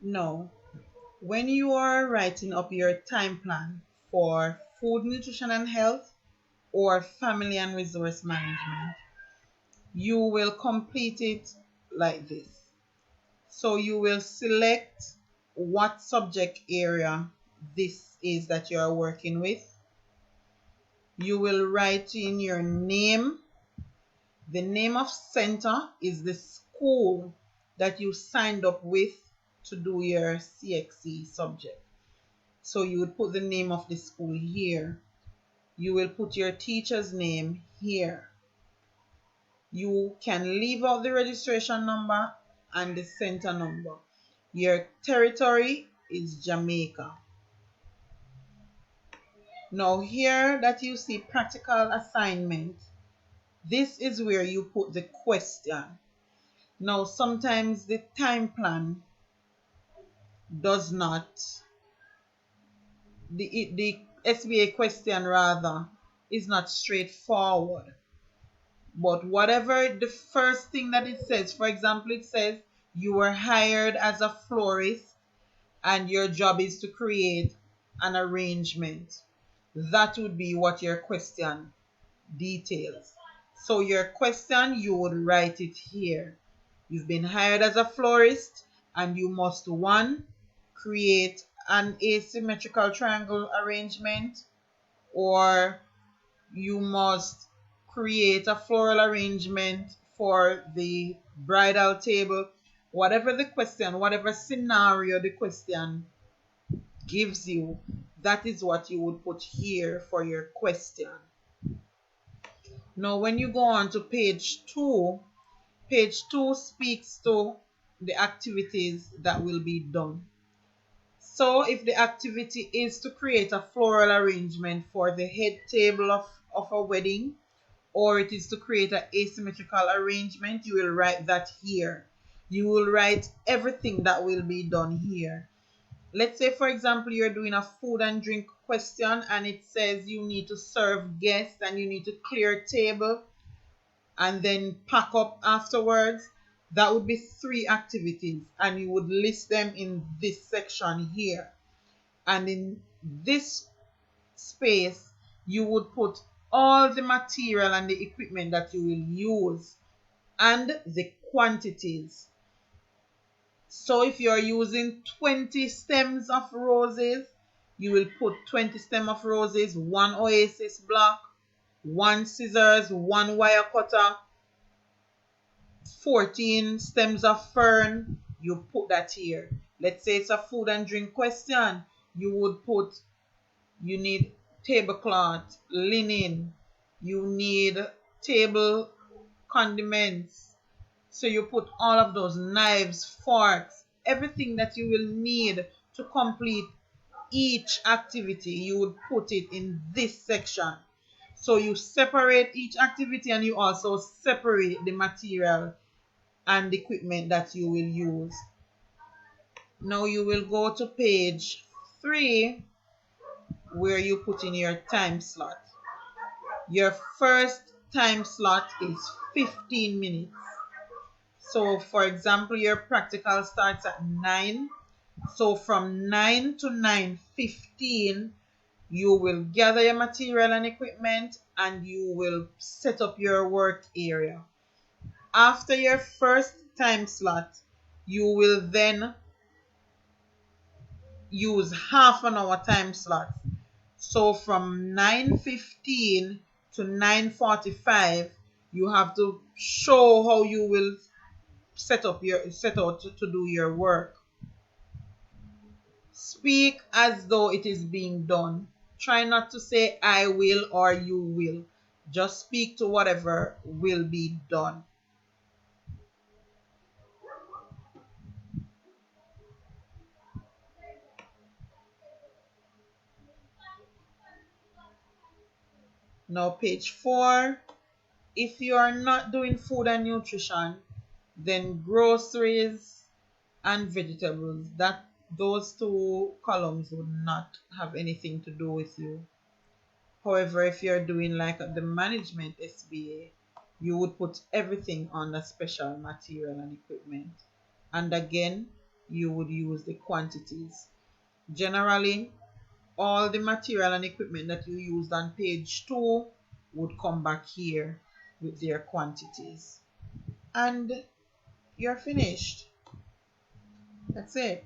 Now, when you are writing up your time plan for food, nutrition, and health or family and resource management, you will complete it like this. So you will select what subject area this is that you are working with. You will write in your name. The name of center is the school that you signed up with to do your CXC subject. So you would put the name of the school here. You will put your teacher's name here. You can leave out the registration number and the center number. Your territory is Jamaica. Now here that you see practical assignment, this is where you put the question. Now sometimes the time plan does not, the SBA question rather, is not straightforward. But whatever the first thing that it says, for example, it says you were hired as a florist and your job is to create an arrangement. That would be what your question details. So your question, you would write it here. You've been hired as a florist and you must, one, create an asymmetrical triangle arrangement, or you must create a floral arrangement for the bridal table. Whatever the question, whatever scenario the question gives you, that is what you would put here for your question. Now, when you go on to page 2 speaks to the activities that will be done. So, if the activity is to create a floral arrangement for the head table of a wedding, or it is to create an asymmetrical arrangement, you will write that here. You will write everything that will be done here. Let's say, for example, you're doing a food and drink question and it says you need to serve guests and you need to clear table and then pack up afterwards. That would be 3 activities and you would list them in this section here. And in this space, you would put all the material and the equipment that you will use and the quantities. So if you're using 20 stems of roses, you will put 20 stems of roses, 1 oasis block, 1 scissors, 1 wire cutter, 14 stems of fern. You put that here. Let's say it's a food and drink question. You would put, you need tablecloth, linen, you need table condiments. So you put all of those, knives, forks, everything that you will need to complete each activity, you would put it in this section. So you separate each activity and you also separate the material and equipment that you will use. Now you will go to page 3 where you put in your time slot. Your first time slot is 15 minutes. So for example, your practical starts at 9. So from 9 to 9:15, you will gather your material and equipment and you will set up your work area. After your first time slot, you will then use half an hour time slot. So from 9:15 to 9:45, you have to show how you will set out to do your work. Speak as though it is being done. Try not to say I will or you will. Just speak to whatever will be done. Now page 4. If you are not doing food and nutrition, then groceries and vegetables, that those 2 columns would not have anything to do with you. However, if you're doing like the management SBA, you would put everything under special material and equipment. And again, you would use the quantities. Generally, all the material and equipment that you used on page 2 would come back here with their quantities. And you're finished. That's it.